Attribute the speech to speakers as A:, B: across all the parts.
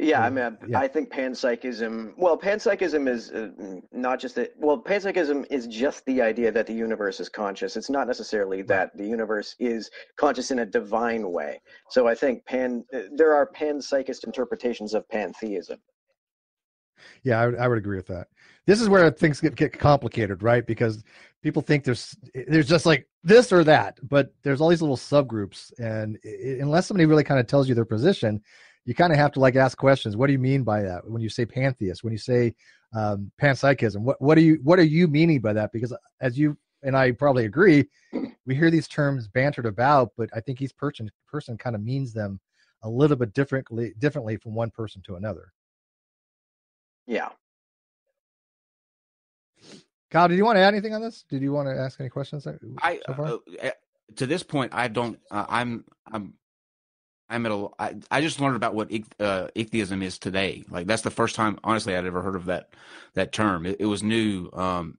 A: Yeah, I
B: Or,
A: mean,
B: yeah,
A: I think panpsychism. Well, panpsychism is not just that. Well, panpsychism is just the idea that the universe is conscious. It's not necessarily
B: right.
A: that the universe is conscious in a divine way. So I think there are panpsychist interpretations of pantheism.
B: Yeah, I would agree with that. This is where things get complicated, right? Because people think there's just like this or that, but there's all these little subgroups, and unless somebody really kind of tells you their position, you kind of have to like ask questions. What do you mean by that? When you say pantheist, when you say panpsychism, what are you meaning by that? Because as you and I probably agree, we hear these terms bantered about, but I think each person kind of means them a little bit differently from one person to another.
A: Yeah.
B: Kyle, did you want to add anything on this? Did you want to ask any questions so
C: I
B: far?
C: To this point, I don't. I'm at a. I just learned about what atheism is today. Like that's the first time, honestly, I'd ever heard of that term. It was new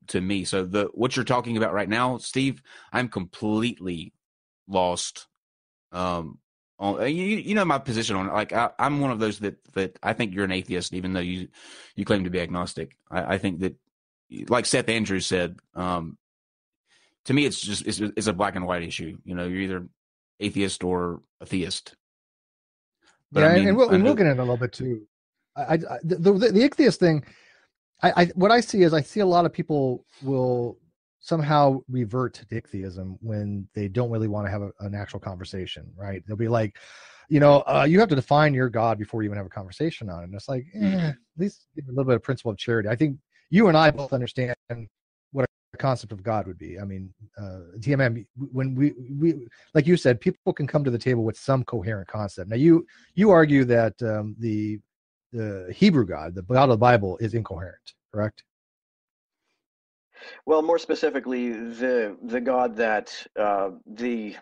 C: to me. So what you're talking about right now, Steve, I'm completely lost. You know my position on it. Like I'm one of those that I think you're an atheist, even though you claim to be agnostic. I think that, like Seth Andrews said, to me it's a black and white issue. You know, you're either atheist or a theist. But
B: Yeah,
C: I mean,
B: and we'll get into a little bit too. The atheist thing, what I see is I see a lot of people will somehow revert to atheism when they don't really want to have an actual conversation, right? They'll be like, you have to define your God before you even have a conversation on it. And it's like, at least give a little bit of principle of charity. I think you and I both understand what a concept of God would be. I mean, TMM, when we like you said, people can come to the table with some coherent concept. Now you argue that the Hebrew God, the God of the Bible, is incoherent, correct?
A: Well, more specifically, the God that the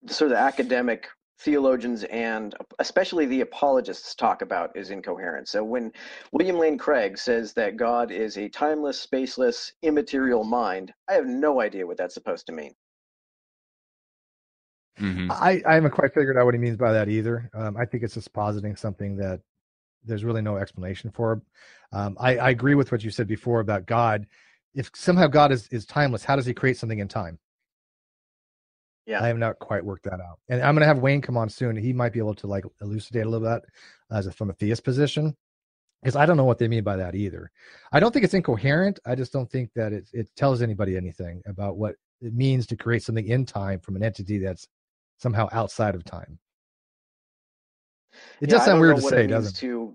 A: sort of academic theologians and especially the apologists talk about is incoherent. So when William Lane Craig says that God is a timeless, spaceless, immaterial mind, I have no idea what that's supposed to mean.
C: mm-hmm.
B: I haven't quite figured out what he means by that either. I think it's just positing something that there's really no explanation for. I agree with what you said before about God. If somehow God is timeless, how does he create something in time?
A: Yeah.
B: I have not quite worked that out. And I'm going to have Wayne come on soon. He might be able to like elucidate a little bit from a theist position, because I don't know what they mean by that either. I don't think it's incoherent. I just don't think that it tells anybody anything about what it means to create something in time from an entity that's somehow outside of time. It does sound weird to say, doesn't it?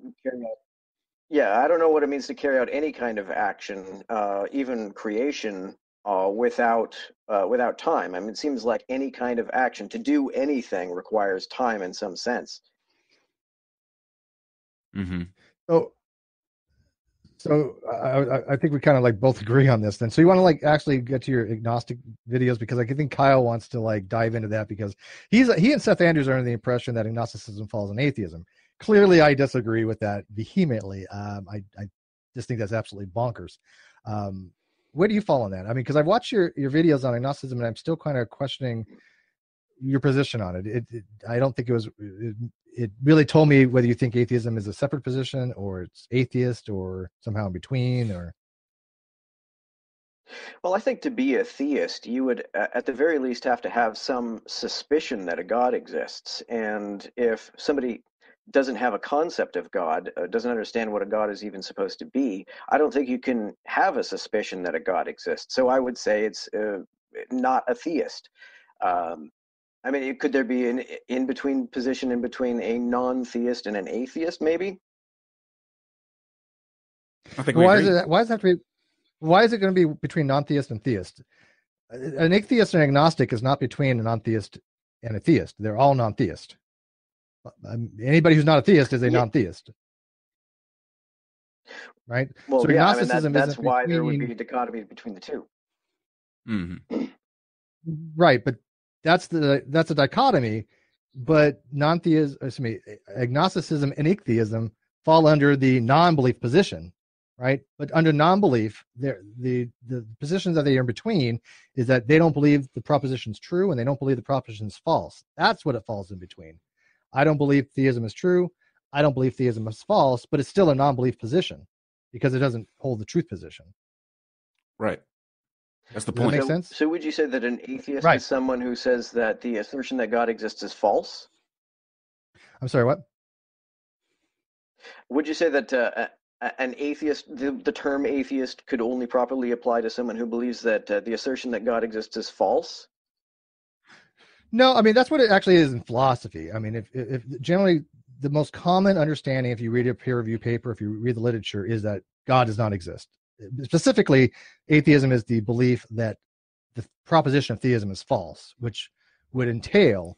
A: Yeah, I don't know what it means to carry out any kind of action, even creation, without time. I mean, it seems like any kind of action to do anything requires time in some sense.
C: Mm-hmm.
B: So I think we kind of like both agree on this then. So you want to like actually get to your agnostic videos, because I think Kyle wants to like dive into that, because he and Seth Andrews are under the impression that agnosticism falls in atheism. Clearly, I disagree with that vehemently. I just think that's absolutely bonkers. Where do you fall on that? I mean, because I've watched your videos on agnosticism, and I'm still kind of questioning your position on it. I don't think it really told me whether you think atheism is a separate position or it's atheist or somehow in between. Or
A: Well, I think to be a theist, you would, at the very least, have to have some suspicion that a God exists. And if somebody doesn't have a concept of God, doesn't understand what a God is even supposed to be, I don't think you can have a suspicion that a God exists. So I would say it's not a theist. I mean, could there be an in-between position in between a non-theist and an atheist, maybe?
C: I think we agree.
B: Why is it going to be between non-theist and theist? An atheist and agnostic is not between a non-theist and a theist. They're all non-theist. Anybody who's not a theist is a non-theist, right?
A: Well,
B: so
A: yeah,
B: agnosticism
A: that's why there would be a dichotomy between the two.
C: Mm-hmm.
B: Right, but that's a dichotomy. But agnosticism and atheism fall under the non-belief position, right? But under non-belief, the positions that they are in between is that they don't believe the proposition's true and they don't believe the proposition's false. That's what it falls in between. I don't believe theism is true. I don't believe theism is false, but it's still a non-belief position because it doesn't hold the truth position.
C: Right. That's the
B: Does that
C: point.
B: make sense?
A: So would you say that an atheist
B: Right.
A: is someone who says that the assertion that God exists is false?
B: I'm sorry, what?
A: Would you say that an atheist, the term atheist, could only properly apply to someone who believes that the assertion that God exists is false?
B: No, I mean, that's what it actually is in philosophy. I mean, if generally the most common understanding, if you read a peer review paper, if you read the literature, is that God does not exist. Specifically, atheism is the belief that the proposition of theism is false, which would entail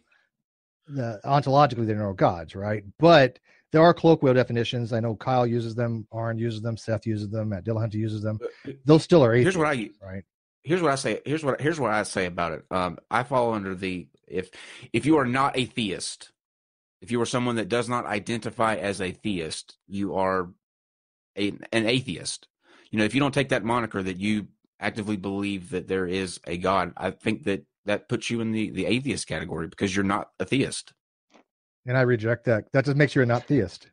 B: ontologically there are no gods, right? But there are colloquial definitions. I know Kyle uses them, Arn uses them, Seth uses them, Matt Dillahunty uses them. Those still are atheists, right?
C: Here's what I say. Here's what I say about it. I fall under the if you are not a theist, if you are someone that does not identify as a theist, you are an atheist. You know, if you don't take that moniker that you actively believe that there is a God, I think that puts you in the atheist category because you're not a theist.
B: And I reject that. That just makes you a not theist.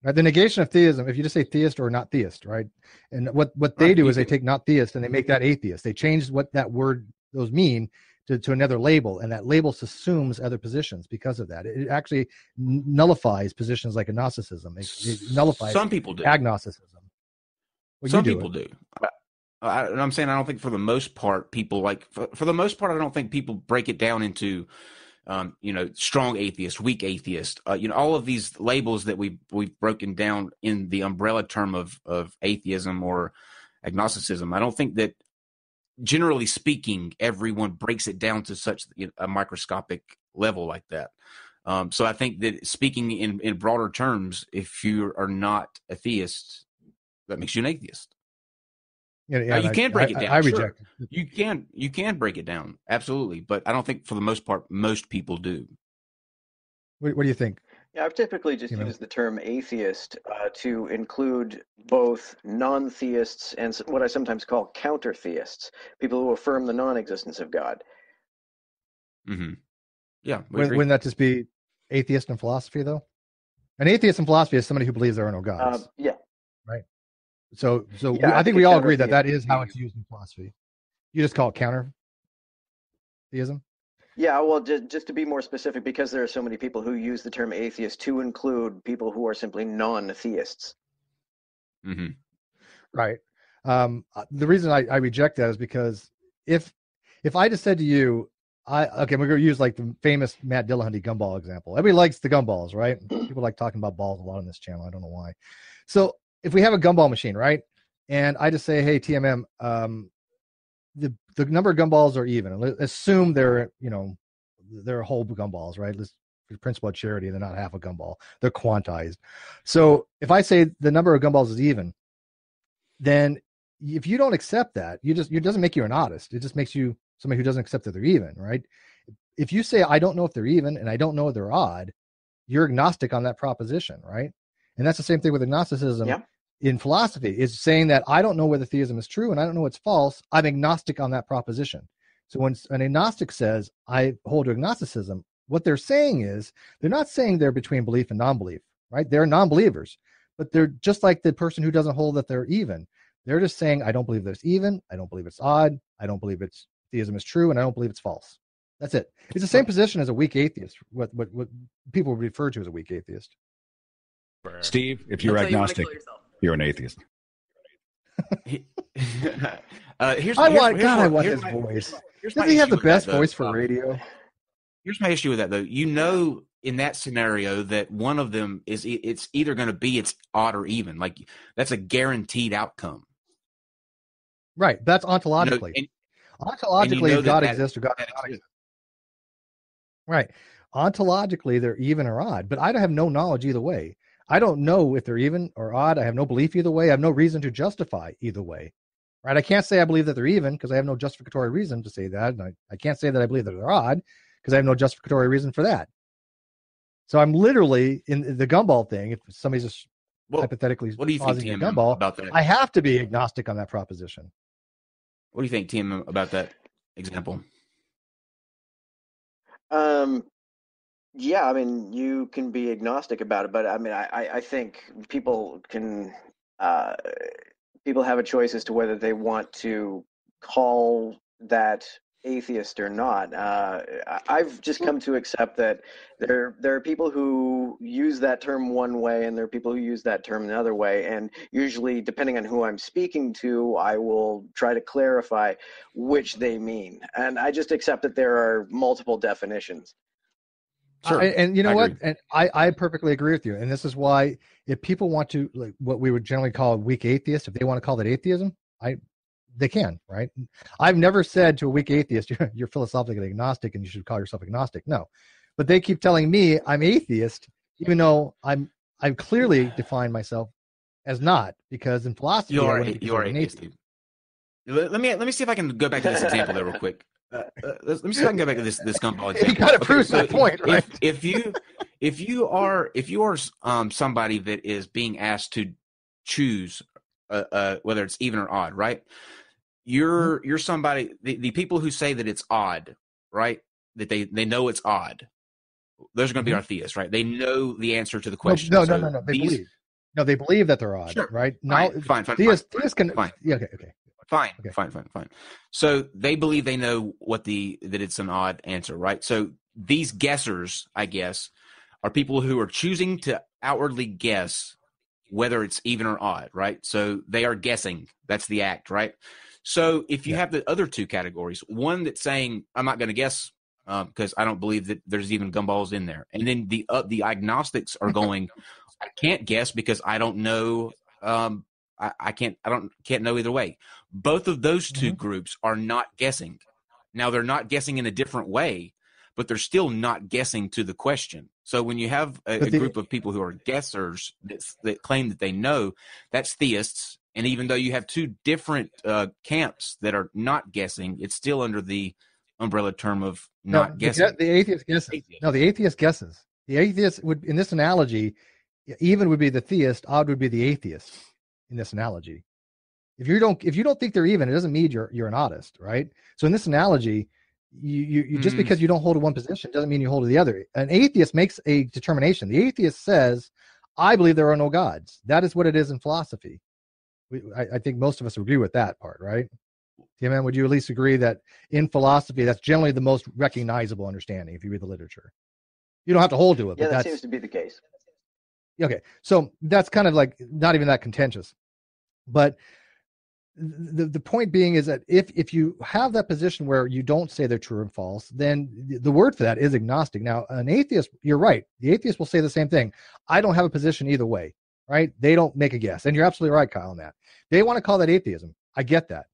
B: Right? The negation of theism, if you just say theist or not theist, right? And what they do is they take not theist and they make that atheist. They change what that word, those mean to another label, and that label assumes other positions because of that. It actually nullifies positions like agnosticism. It nullifies
C: some people do.
B: Agnosticism. Well,
C: some people do. I'm saying I don't think for the most part people like for the most part I don't think people break it down into strong atheist, weak atheist, all of these labels that we've broken down in the umbrella term of atheism or agnosticism. I don't think that, generally speaking, everyone breaks it down to such a microscopic level like that. So I think that speaking in broader terms, if you are not a theist, that makes you an atheist.
B: Yeah,
C: you can break it down.
B: I reject
C: it. You can break it down, absolutely, but I don't think for the most part most people do.
B: What do you think?
A: Yeah, I've typically just used the term atheist to include both non-theists and what I sometimes call counter-theists, people who affirm the non-existence of God.
C: Mm-hmm. Yeah,
B: wouldn't that just be atheist in philosophy, though? An atheist in philosophy is somebody who believes there are no gods.
A: Yeah.
B: Right. So
A: yeah,
B: I think we all agree that is how it's used in philosophy. You just call it counter theism?
A: Yeah, well, just to be more specific, because there are so many people who use the term atheist to include people who are simply non-theists.
C: Mm-hmm.
B: Right. The reason I reject that is because if I just said to you, we're going to use like the famous Matt Dillahunty gumball example. Everybody likes the gumballs, right? People like talking about balls a lot on this channel. I don't know why. So if we have a gumball machine, right? And I just say, hey, TMM, the number of gumballs are even. Let's assume they're whole gumballs, right? Let's the principle of charity, they're not half a gumball. They're quantized. So if I say the number of gumballs is even, then if you don't accept that, it doesn't make you an oddist. It just makes you somebody who doesn't accept that they're even, right? If you say I don't know if they're even and I don't know if they're odd, you're agnostic on that proposition, right? And that's the same thing with agnosticism.
A: Yeah.
B: In philosophy, is saying that I don't know whether theism is true and I don't know what's false. I'm agnostic on that proposition. So when an agnostic says I hold to agnosticism, what they're saying is they're not saying they're between belief and non-belief, right? They're non-believers, but they're just like the person who doesn't hold that they're even. They're just saying I don't believe there's even, I don't believe it's odd, I don't believe it's theism is true, and I don't believe it's false. That's it. It's the same position as a weak atheist. What people refer to as a weak atheist.
D: Steve, if you're agnostic, you're an atheist.
B: I want his voice. Does he have the best voice for radio?
C: Here's my issue with that, though. In that scenario, that one of them it's either going to be it's odd or even. Like that's a guaranteed outcome.
B: Right. That's ontologically. Ontologically, God exists or God does not exist. Right. Ontologically, they're even or odd, but I don't have no knowledge either way. I don't know if they're even or odd. I have no belief either way. I have no reason to justify either way. Right? I can't say I believe that they're even because I have no justificatory reason to say that. And I can't say that I believe that they're odd because I have no justificatory reason for that. So I'm literally in the gumball thing. If somebody's just hypothetically
C: what do you think,
B: a gumball,
C: about that?
B: I have to be agnostic on that proposition.
C: What do you think, Tim, about that example?
A: Yeah, I mean, you can be agnostic about it, but I mean, I think uh, people have a choice as to whether they want to call that atheist or not. I've just come to accept that there are people who use that term one way, and there are people who use that term another way. And usually, depending on who I'm speaking to, I will try to clarify which they mean. And I just accept that there are multiple definitions.
C: Sure.
B: And you know
C: I
B: what?
C: agree.
B: And I perfectly agree with you. And this is why if people want to, like what we would generally call a weak atheist, if they want to call that atheism, they can, right? I've never said to a weak atheist, you're philosophically agnostic and you should call yourself agnostic. No. But they keep telling me I'm atheist, even though I've clearly defined myself as not, because in philosophy
C: You
B: I
C: are
B: wouldn't be
C: you are
B: considered an
C: atheist,
B: atheist.
C: Steve. Let me see if I can go back to this example there real quick. Let me see if I can go back to this gumball example.
B: He kind of proves my point, right?
C: If you are somebody that is being asked to choose whether it's even or odd, right? You're somebody, the people who say that it's odd, right? That they know it's odd. Those are going to be our theists, right? They know the answer to the question.
B: No. They
C: these,
B: believe. No, they believe that they're odd,
C: sure,
B: right? Now,
C: fine.
B: theists can.
C: Fine.
B: Yeah, okay.
C: Fine,
B: Okay.
C: fine. So they believe they know that it's an odd answer, right? So these guessers, I guess, are people who are choosing to outwardly guess whether it's even or odd, right? So they are guessing. That's the act, right? So if you have the other two categories, one that's saying, I'm not going to guess because I don't believe that there's even gumballs in there. And then the agnostics are going, I can't guess because I don't know. I can't know either way. Both of those two groups are not guessing. Now they're not guessing in a different way, but they're still not guessing to the question. So when you have a group of people who are guessers that claim that they know, that's theists. And even though you have two different camps that are not guessing, it's still under the umbrella term of not guessing.
B: The atheist guesses. No, the atheist guesses. The atheist would, in this analogy, even would be the theist, odd would be the atheist in this analogy. If you don't think they're even, it doesn't mean you're an oddist, right? So in this analogy, you just because you don't hold to one position doesn't mean you hold to the other. An atheist makes a determination. The atheist says, I believe there are no gods. That is what it is in philosophy. I think most of us agree with that part, right? Tim, would you at least agree that in philosophy, that's generally the most recognizable understanding if you read the literature? You don't have to hold to it.
A: Yeah,
B: but
A: that seems to be the case.
B: Okay, so that's kind of like not even that contentious. But the point being is that if you have that position where you don't say they're true and false, then the word for that is agnostic. Now, an atheist, you're right. The atheist will say the same thing. I don't have a position either way, right? They don't make a guess. And you're absolutely right, Kyle, on that. They want to call that atheism. I get that.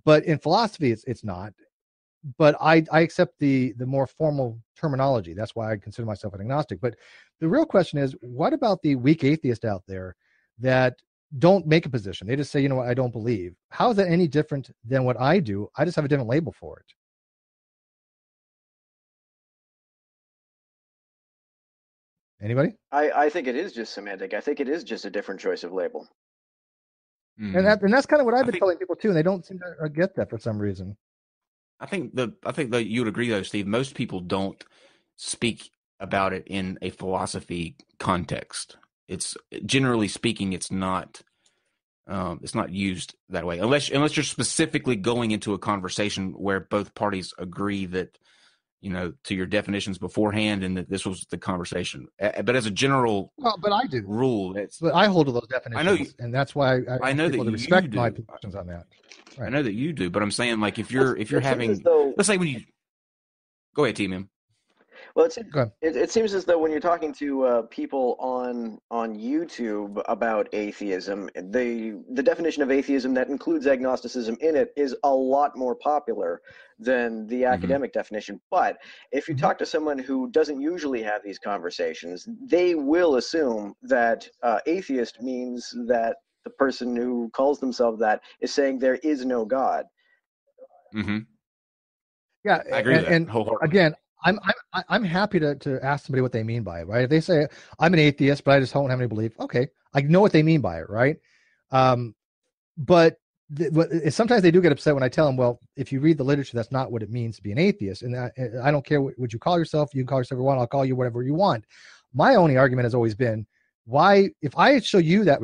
B: But in philosophy, it's not. But I accept the more formal terminology. That's why I consider myself an agnostic. But the real question is, what about the weak atheist out there that don't make a position? They just say, you know what, I don't believe. How is that any different than what I do? I just have a different label for it. Anybody?
A: I think it is just semantic. I think it is just a different choice of label.
B: And that's kind of what I've been telling people too, and they don't seem to get that for some reason.
C: I think that you would agree though, Steve. Most people don't speak about it in a philosophy context. It's generally speaking, it's not used that way unless you're specifically going into a conversation where both parties agree that, you know, to your definitions beforehand and that this was the conversation. But as a general,
B: but I do
C: rule,
B: but I hold to those definitions.
C: I know
B: and that's why I know that you respect my positions on that.
C: Right. I know that you do, but I'm saying, like, if you're having, let's say when you go ahead, T-Man.
A: Well, it seems as though when you're talking to people on YouTube about atheism, the definition of atheism that includes agnosticism in it is a lot more popular than the academic definition. But if you talk to someone who doesn't usually have these conversations, they will assume that atheist means that the person who calls themselves that is saying there is no God.
B: Yeah,
C: I agree with that.
B: And again, I'm happy to ask somebody what they mean by it, right? If they say I'm an atheist, but I just don't have any belief, okay, I know what they mean by it, right? But sometimes they do get upset when I tell them, well, if you read the literature, that's not what it means to be an atheist. And I don't care what you call yourself. You can call yourself what you want. I'll call you whatever you want. My only argument has always been, why, if I show you that